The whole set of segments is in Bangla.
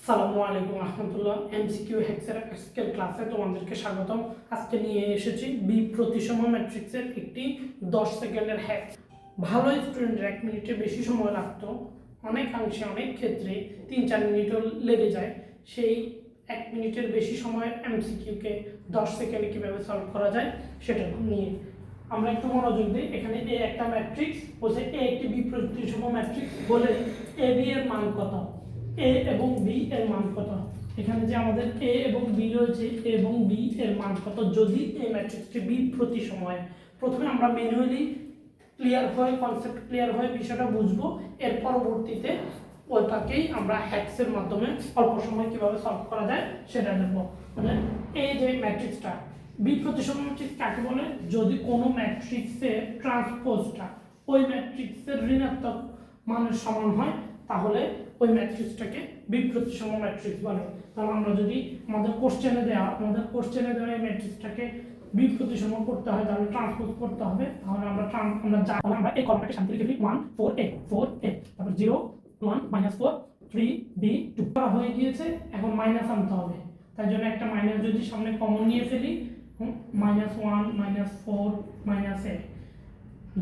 সালামু আলাইকুম রহমতুল্লাহ। এমসিকিউ হেক্সের আজকের ক্লাসে তোমাদেরকে স্বাগতম। আজকে নিয়ে এসেছি বি প্রতিসম ম্যাট্রিক্সের একটি 10 সেকেন্ডের হ্যাক। ভালো স্টুডেন্টের 1 মিনিটের বেশি সময় লাগতো, অনেকাংশে অনেক ক্ষেত্রে 3-4 মিনিটও লেগে যায়। সেই 1 মিনিটের বেশি সময়ের এমসিকিউকে 10 সেকেন্ডে কীভাবে সলভ করা যায় সেটা নিয়ে আমরা একটু মনোযোগ দিই। এখানে এ একটা ম্যাট্রিক্স বলছে, এ একটি বি প্রতিসম ম্যাট্রিক্স বলে এ বি এর মান কত, এ এবং বি এর মান কত। এখানে যে আমাদের এ এবং বি রয়েছে, এ এবং বি এর মান কত যদি এই ম্যাট্রিক্সটি বি প্রতিসম হয়। প্রথমে আমরা ম্যানুয়ালি ক্লিয়ার হয়, কনসেপ্ট ক্লিয়ার হয়, বিষয়টা বুঝবো। এর পরবর্তীতে ওটাকেই আমরা হ্যাক্সের মাধ্যমে অল্প সময় কিভাবে সলভ করা যায় সেটা দেখবো। মানে এই যে ম্যাট্রিক্সটা বি প্রতিসম ম্যাট্রিক্স কাকে বলে? যদি কোনো ম্যাট্রিক্সের ট্রান্সপোজটা ওই ম্যাট্রিক্সের ঋণাত্মক মানের সমান হয় তাহলে ওই ম্যাট্রিক্সটাকে বি প্রতিসম ম্যাট্রিক্স বলে। তাহলে আমরা যদি আমাদের কোশ্চেনে দেওয়া এই ম্যাট্রিক্সটাকে বি প্রতিসম করতে হয়, তাহলে ট্রান্সপোজ করতে হবে। তাহলে আমরা এই কলমটাকে শান্তি লিখে দিই 1 4 a তারপর 0 1 -4 3 b 2 করা হয়ে গিয়েছে। এখন মাইনাস আনতে হবে, তাই জন্য একটা মাইনাস যদি সামনে কমন নিয়ে ফেলি, -1 -4 -a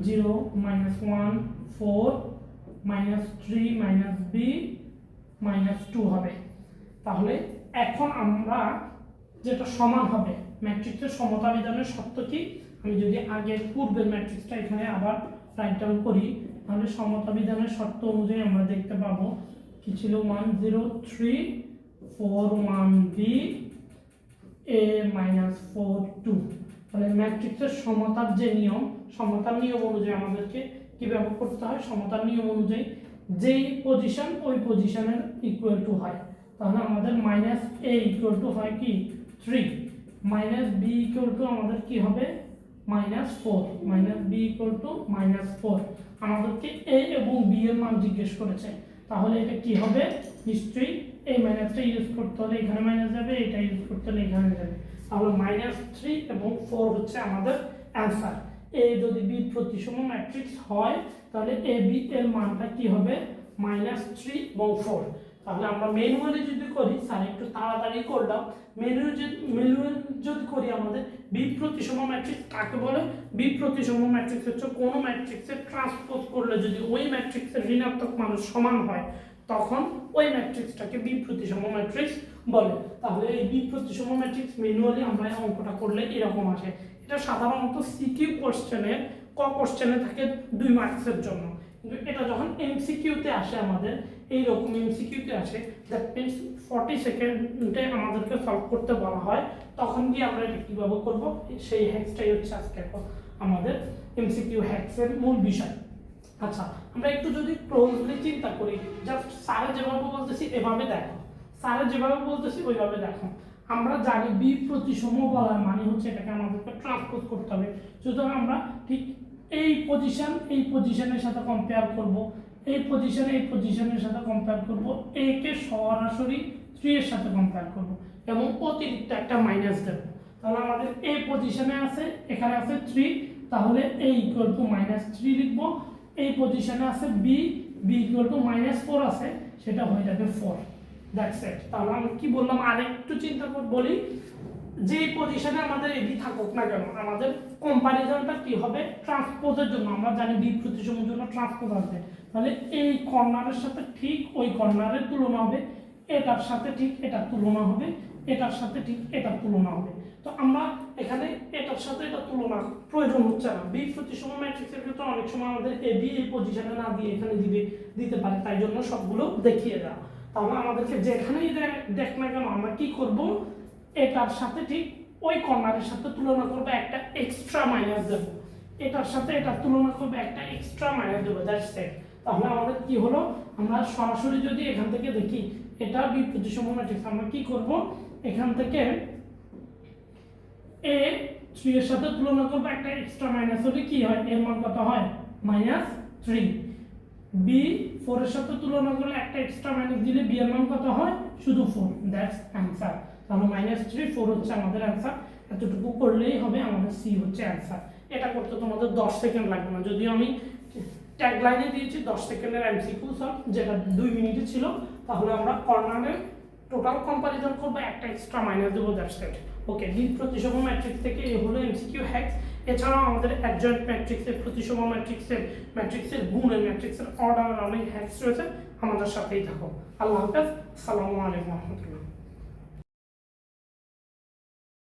0 -1 4 -3 b -2 হবে। তাহলে এখন আমরা যেটা সমান হবে, ম্যাট্রিক্সের সমতা বিধানের শর্ত কি? আমি যদি আগের পূর্বের ম্যাট্রিক্সটা এখানে আবার রাইট ডাউন করি, তাহলে সমতা বিধানের শর্ত অনুযায়ী আমরা দেখতে পাবো কি ছিল, 1 0 3 4 1 b a -4 2। তাহলে ম্যাট্রিক্সের সমতার যে নিয়ম, সমতার নিয়ম অনুযায়ী আমাদেরকে কি ব্যবহার করতে হয়? সমতার নিয়ম অনুযায়ী যেই পজিশন ওই পজিশনের ইকুয়াল টু হয়। তাহলে আমাদের -a ইকুয়াল টু হয় কি 3, -b ইকুয়াল টু আমাদের কি হবে -4, -b ইকুয়াল টু -4। আমাদেরকে a এবং b এর মান জিজ্ঞেস করেছে, তাহলে এটা কি হবে? নিশ্চয়ই এই মাইনাসটা ইউজ করতে হলে এখানে মাইনাস যাবে, এটা ইউজ করতে হলে এখানে যাবে। তাহলে -3 এবং 4 হচ্ছে আমাদের অ্যান্সার। এ যদি বি প্রতিসম ম্যাট্রিক্স হয় তাহলে এ বি এর মানটা কি হবে? -3 এবং 4। তাহলে আমরা ম্যানুয়ালি যদি করি, স্যার একটু তাড়াতাড়ি করলাম, ম্যানুয়ালি যদি করি আমাদের বি প্রতিসম ম্যাট্রিক্স কাকে বলে? বি প্রতিসম ম্যাট্রিক্স হচ্ছে কোনো ম্যাট্রিক্সের ট্রান্সপোজ করলে যদি ওই ম্যাট্রিক্সের ঋণাত্মক মান সমান হয় তখন ওই ম্যাট্রিক্সটাকে বি প্রতিসম ম্যাট্রিক্স বলে। তাহলে এই বি প্রতিসম ম্যাট্রিক্স ম্যানুয়ালি আমরা অঙ্কটা করলে এরকম আসে। এটা সাধারণত সিকিউ কোশ্চেনের কোশ্চেনে থাকে 2 মার্কসের জন্য, কিন্তু এটা যখন এমসিকিউতে আসে, আমাদের এইরকম এমসিকিউতে আসে, দ্যাট মিনস 40 সেকেন্ডে আমাদেরকে সলভ করতে বলা হয়, তখন কি আমরা এটা কীভাবে করবো সেই হ্যাক্সটাই হচ্ছে আজকে আমাদের এমসিকিউ হ্যাক্সের মূল বিষয়। আচ্ছা, আমরা একটু যদি ক্লোজলি চিন্তা করি, জাস্ট স্যারে যেভাবে বলতেছি এভাবে দেখো, স্যারে যেভাবে বলতেছি ওইভাবে দেখো। আমরা জানি বি প্রতিসম বলার মানে হচ্ছে এটাকে আমাদেরকে ট্রান্সপোজ করতে হবে। সুতরাং আমরা ঠিক এই পজিশনের সাথে কম্পেয়ার করব, এই পজিশনের সাথে কম্পেয়ার করব, এ কে সরাসরি 3 এর সাথে কম্পেয়ার করব এবং অতিরিক্ত একটা মাইনাস দেব। তাহলে আমাদের এ পজিশনে আছে, এখানে আছে 3, তাহলে a ইকুয়াল টু -3 লিখব। এই পজিশনে আছে b ইকুয়াল টু -4 আছে, সেটা হয়ে যাবে 4। That's it. তাহলে আমি কি বললাম আরেকটু চিন্তা করে বলি, যে পজিশনে আমাদের এবি থাকুক না কেন, আমাদের কম্পারিজনটা কি হবে? ট্রান্সপোজের জন্য আমরা জানি বি প্রতিসমের জন্য ট্রান্সপোজ আসবে। তাহলে এই কর্নারের সাথে ঠিক ওই কর্নারের তুলনা হবে, এটার সাথে ঠিক এটার তুলনা হবে, এটার সাথে ঠিক এটার তুলনা হবে। তো আমরা এখানে এটার সাথে এটা তুলনা প্রয়োজন হচ্ছে না। বি প্রতিসম ম্যাট্রিক্সের ক্ষেত্রে অনেক সময় আমাদের এবি এই পজিশনে না দিয়ে এখানে দিতে পারে, তাই জন্য সবগুলো দেখিয়ে দেওয়া। তাহলে আমাদেরকে যেখানেই দেখ না কেন আমরা কি করব? এটার সাথে ঠিক ওই কর্নারের সাথে তুলনা করবে, একটা এক্সট্রা মাইনাস দেব, এটার সাথে এটা তুলনা করবে, একটা এক্সট্রা মাইনাস দেবো। That's it. তাহলে আমাদের কি হলো? আমরা সরাসরি যদি এখান থেকে দেখি এটা বি প্রতিসম ম্যাট্রিক্স, আমরা কি করব? এখান থেকে এ 3 এর সাথে তুলনা করবে, একটা এক্সট্রা মাইনাস হলে কি হয়? এর মান কত হয়? -3। বি 4 এর সাথে তুলনা করলে একটা এক্সট্রা মাইনাস দিলে বি এর মান কত হয়? শুধু 4। That's answer. তাহলে -3 4 হচ্ছে আমাদের অ্যান্সার। এতটুকু করলেই হবে, আমাদের সি হচ্ছে অ্যান্সার। এটা করতে তোমাদের 10 সেকেন্ড লাগবে না, যদিও আমি ট্যাগলাইনে দিয়েছি 10 সেকেন্ডের এমসিকিউ সলভ, যেটা 2 মিনিটে ছিল। তাহলে আমরা কর্নারে টোটাল কম্পারিজন করবো, একটা এক্সট্রা মাইনাস দেবো, দ্যাটস ইট। ওকে, বি প্রতিসম ম্যাট্রিক্স থেকে এই হলো এমসিকিউ হ্যাক্স। এছাড়াও আমাদের অ্যাডজয়েন্ট ম্যাট্রিক্সের, প্রতিসম ম্যাট্রিক্সের গুণের, ম্যাট্রিক্সের অর্ডার অনেক হ্যাক্স রয়েছে। আমাদের সাথেই থাকো। আল্লাহ হাফেজ, আসসালামু আলাইকুম রহমতুল্লাহ।